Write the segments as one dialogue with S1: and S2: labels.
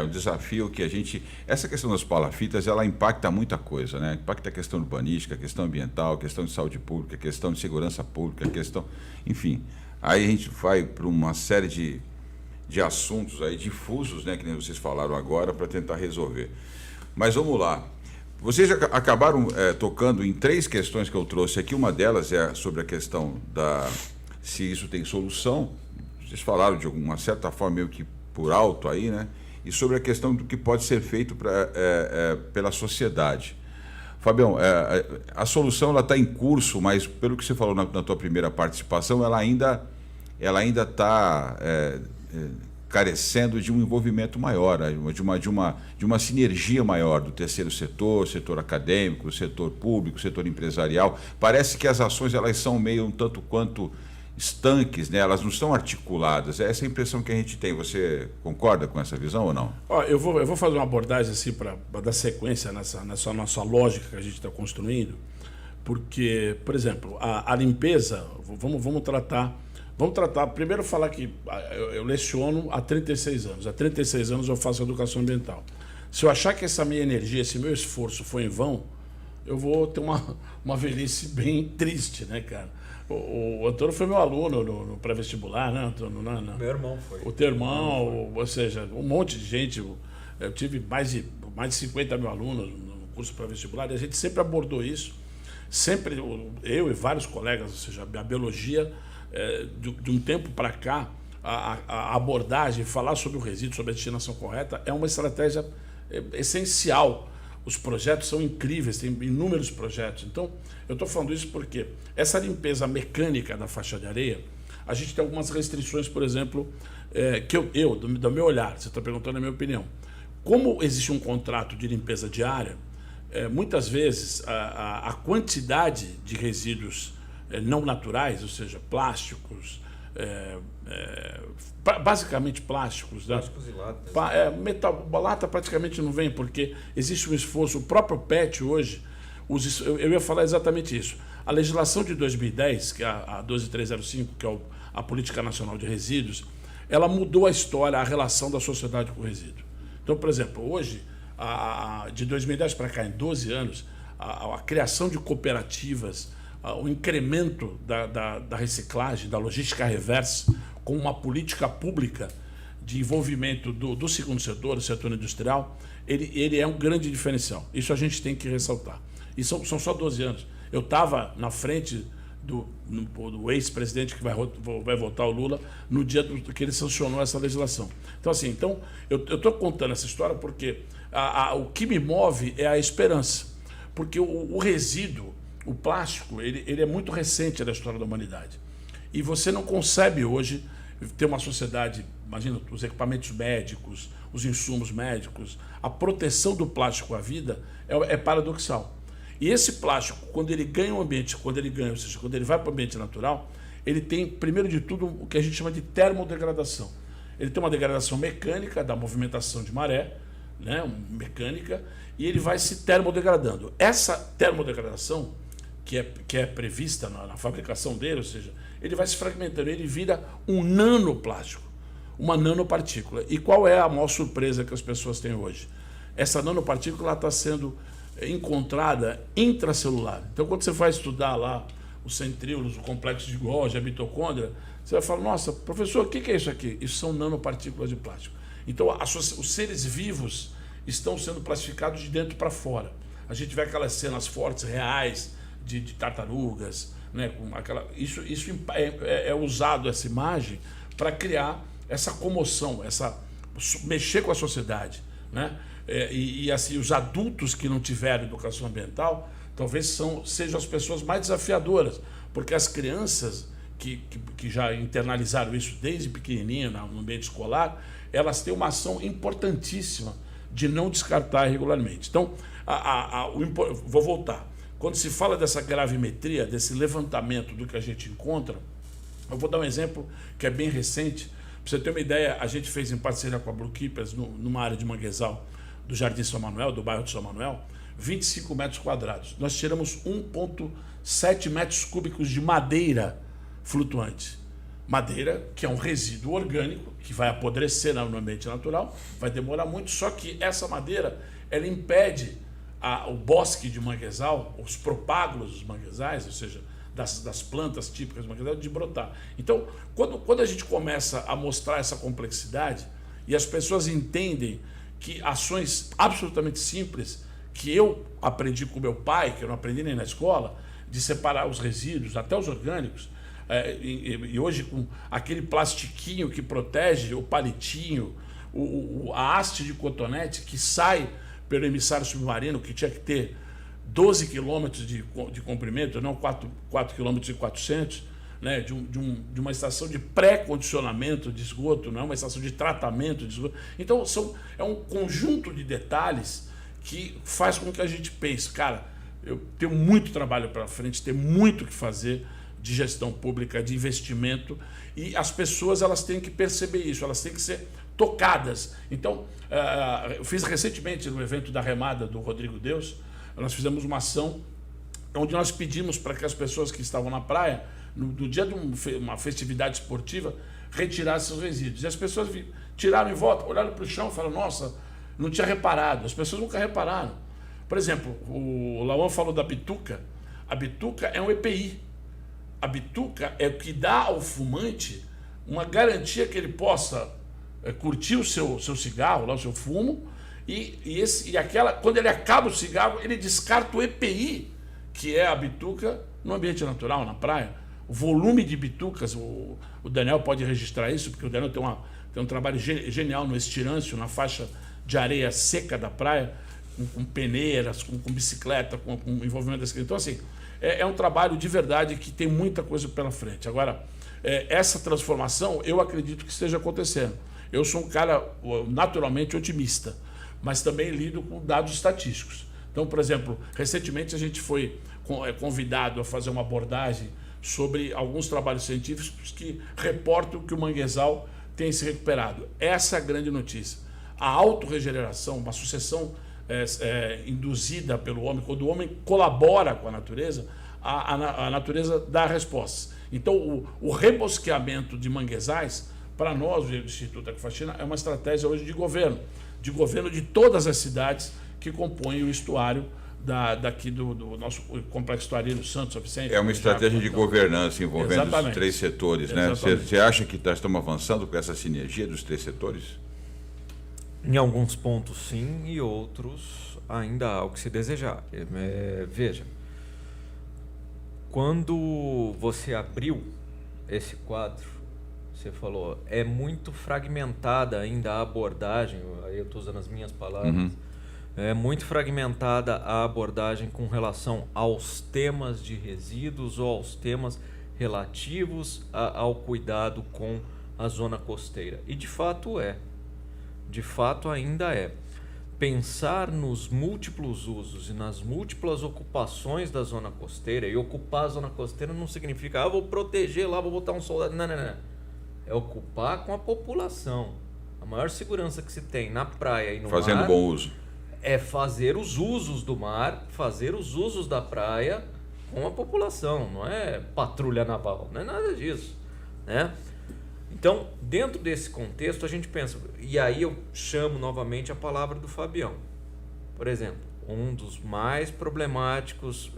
S1: É um desafio que a gente... Essa questão das palafitas, ela impacta muita coisa, né? Impacta a questão urbanística, a questão ambiental, a questão de saúde pública, a questão de segurança pública, a questão... Enfim, aí a gente vai para uma série de assuntos aí difusos, né? Que nem vocês falaram agora, para tentar resolver. Mas vamos lá. Vocês acabaram tocando em 3 questões que eu trouxe aqui. Uma delas é sobre a questão se isso tem solução. Vocês falaram de alguma certa forma meio que por alto aí, né? E sobre a questão do que pode ser feito pela sociedade. Fabião, a solução está em curso, mas pelo que você falou na tua primeira participação, ela ainda está carecendo de um envolvimento maior, de uma sinergia maior do terceiro setor acadêmico, setor público, setor empresarial. Parece que as ações elas são meio um tanto quanto estanques, né? Elas não estão articuladas. É essa a impressão que a gente tem. Você concorda com essa visão ou não?
S2: Eu vou fazer uma abordagem assim para dar sequência nessa nossa lógica que a gente está construindo, porque, por exemplo, a limpeza, vamos tratar, primeiro falar que eu leciono há 36 anos. Há 36 anos eu faço educação ambiental. Se eu achar que essa minha energia, esse meu esforço foi em vão, eu vou ter uma velhice bem triste, né, cara? O Antônio foi meu aluno no pré-vestibular, né, Antônio?
S3: Meu irmão foi.
S2: O teu irmão, ou seja, um monte de gente. Eu tive mais de 50 mil alunos no curso pré-vestibular e a gente sempre abordou isso. Sempre, eu e vários colegas, ou seja, a biologia, de um tempo para cá, a abordagem, falar sobre o resíduo, sobre a destinação correta, é uma estratégia essencial. Os projetos são incríveis, tem inúmeros projetos. Então, eu estou falando isso porque essa limpeza mecânica da faixa de areia, a gente tem algumas restrições, por exemplo, que do meu olhar, você está perguntando a minha opinião. Como existe um contrato de limpeza diária, muitas vezes a quantidade de resíduos não naturais, ou seja, plásticos, basicamente plásticos,
S3: plásticos e latas.
S2: Lata praticamente não vem, porque existe um esforço. O próprio PET hoje, eu ia falar exatamente isso. A legislação de 2010, que é a 12305, que é a Política Nacional de Resíduos, ela mudou a história, a relação da sociedade com o resíduo. Então, por exemplo, hoje, de 2010 para cá, em 12 anos, a criação de cooperativas, o incremento da reciclagem, da logística reversa, com uma política pública de envolvimento do segundo setor, do setor industrial, ele é um grande diferencial. Isso a gente tem que ressaltar. E são só 12 anos. Eu estava na frente do ex-presidente que vai votar o Lula no dia que ele sancionou essa legislação. Então, assim, eu estou contando essa história porque o que me move é a esperança. Porque o resíduo, o plástico, ele é muito recente na história da humanidade. E você não concebe hoje ter uma sociedade, imagina, os equipamentos médicos, os insumos médicos, a proteção do plástico à vida é paradoxal. E esse plástico, quando ele ganha um ambiente, ou seja, quando ele vai para o ambiente natural, ele tem, primeiro de tudo, o que a gente chama de termodegradação. Ele tem uma degradação mecânica da movimentação de maré, né, mecânica, e ele vai se termodegradando. Essa termodegradação, que é prevista na fabricação dele, ou seja, ele vai se fragmentando, ele vira um nanoplástico, uma nanopartícula. E qual é a maior surpresa que as pessoas têm hoje? Essa nanopartícula está sendo encontrada intracelular. Então, quando você vai estudar lá os centríolos, o complexo de Golgi, a mitocôndria, você vai falar, nossa, professor, o que é isso aqui? Isso são nanopartículas de plástico. Então, os seres vivos estão sendo classificados de dentro para fora. A gente vê aquelas cenas fortes, reais, de tartarugas, né? Isso é usado, essa imagem, para criar essa comoção, mexer com a sociedade, né? E assim, os adultos que não tiveram educação ambiental talvez sejam as pessoas mais desafiadoras, porque as crianças que já internalizaram isso desde pequenininha no ambiente escolar, elas têm uma ação importantíssima de não descartar regularmente. Então, vou voltar. Quando se fala dessa gravimetria, desse levantamento do que a gente encontra, eu vou dar um exemplo que é bem recente. Para você ter uma ideia, a gente fez em parceria com a Blue Keepers, numa área de manguezal do Jardim São Manuel, do bairro de São Manuel, 25 metros quadrados. Nós tiramos 1,7 metros cúbicos de madeira flutuante. Madeira, que é um resíduo orgânico, que vai apodrecer no ambiente natural, vai demorar muito, só que essa madeira, ela impede o bosque de manguezal, os propágulos dos manguezais, ou seja, das plantas típicas do manguezal, de brotar. Então, quando a gente começa a mostrar essa complexidade e as pessoas entendem que ações absolutamente simples, que eu aprendi com meu pai, que eu não aprendi nem na escola, de separar os resíduos, até os orgânicos, e hoje com aquele plastiquinho que protege, o palitinho, a haste de cotonete que sai pelo emissário submarino, que tinha que ter 12 quilômetros de comprimento, não 4 quilômetros e 400, né, de uma estação de pré-condicionamento de esgoto, não é uma estação de tratamento de esgoto. Então, é um conjunto de detalhes que faz com que a gente pense, cara, eu tenho muito trabalho pela frente, tenho muito o que fazer de gestão pública, de investimento, e as pessoas elas têm que perceber isso, elas têm que ser tocadas. Então, eu fiz recentemente no evento da remada do Rodrigo Deus, nós fizemos uma ação onde nós pedimos para que as pessoas que estavam na praia, no dia de uma festividade esportiva, retirassem os resíduos. E as pessoas tiraram em volta, olharam para o chão e falaram, nossa, não tinha reparado. As pessoas nunca repararam. Por exemplo, o Lauan falou da bituca. A bituca é um EPI. A bituca é o que dá ao fumante uma garantia que ele possa curtir o seu cigarro, lá, o seu fumo, quando ele acaba o cigarro, ele descarta o EPI, que é a bituca, no ambiente natural, na praia. O volume de bitucas, o Daniel pode registrar isso, porque o Daniel tem um trabalho genial no estirâncio, na faixa de areia seca da praia, com peneiras, com bicicleta, com envolvimento das crianças. Então, assim, é um trabalho de verdade que tem muita coisa pela frente. Agora, essa transformação, eu acredito que esteja acontecendo. Eu sou um cara naturalmente otimista, mas também lido com dados estatísticos. Então, por exemplo, recentemente a gente foi convidado a fazer uma abordagem sobre alguns trabalhos científicos que reportam que o manguezal tem se recuperado. Essa é a grande notícia. A autorregeneração, uma sucessão induzida pelo homem, quando o homem colabora com a natureza, a natureza dá respostas. Então, o rebosqueamento de manguezais, para nós, o Instituto Ecofaxina, é uma estratégia hoje de governo de todas as cidades que compõem o estuário daqui do nosso complexo estuarino Santos, São Vicente.
S1: É uma estratégia de governança envolvendo os três setores, né? Você acha que estamos avançando com essa sinergia dos três setores?
S3: Em alguns pontos sim, e outros ainda há o que se desejar. Veja, quando você abriu esse quadro, você falou, é muito fragmentada ainda a abordagem, aí eu estou usando as minhas palavras, é muito fragmentada a abordagem com relação aos temas de resíduos ou aos temas relativos ao cuidado com a zona costeira. E de fato ainda é. Pensar nos múltiplos usos e nas múltiplas ocupações da zona costeira, e ocupar a zona costeira não significa, vou proteger lá, vou botar um soldado, não. É ocupar com a população. A maior segurança que se tem na praia e no mar...
S1: Fazendo bom uso.
S3: É fazer os usos do mar, fazer os usos da praia com a população. Não é patrulha naval, não é nada disso, né? Então, dentro desse contexto, a gente pensa... E aí eu chamo novamente a palavra do Fabião. Por exemplo, um dos mais problemáticos...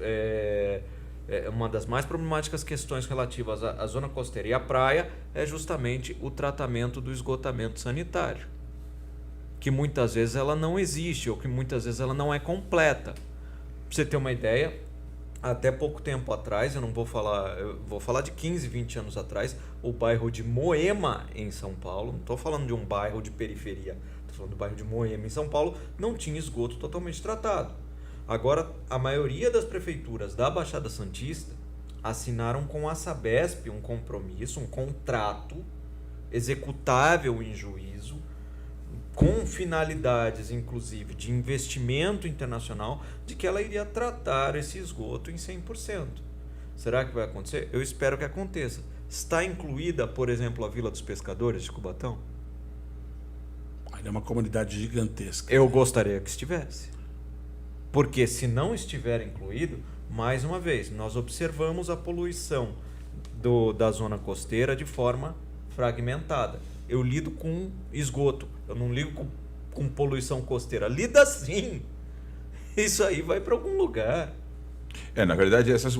S3: uma das mais problemáticas questões relativas à zona costeira e à praia é justamente o tratamento do esgotamento sanitário, que muitas vezes ela não existe ou que muitas vezes ela não é completa. Para você ter uma ideia, até pouco tempo atrás, eu vou falar de 15, 20 anos atrás, o bairro de Moema, em São Paulo, não estou falando de um bairro de periferia, estou falando do bairro de Moema, em São Paulo, não tinha esgoto totalmente tratado. Agora, a maioria das prefeituras da Baixada Santista assinaram com a Sabesp um compromisso, um contrato executável em juízo, com finalidades, inclusive, de investimento internacional, de que ela iria tratar esse esgoto em 100%. Será que vai acontecer? Eu espero que aconteça. Está incluída, por exemplo, a Vila dos Pescadores de Cubatão?
S2: É uma comunidade gigantesca.
S3: Eu gostaria que estivesse. Porque se não estiver incluído, mais uma vez, nós observamos a poluição da zona costeira de forma fragmentada. Eu lido com esgoto, eu não lido com poluição costeira. Lida sim! Isso aí vai para algum lugar.
S1: Na verdade, essas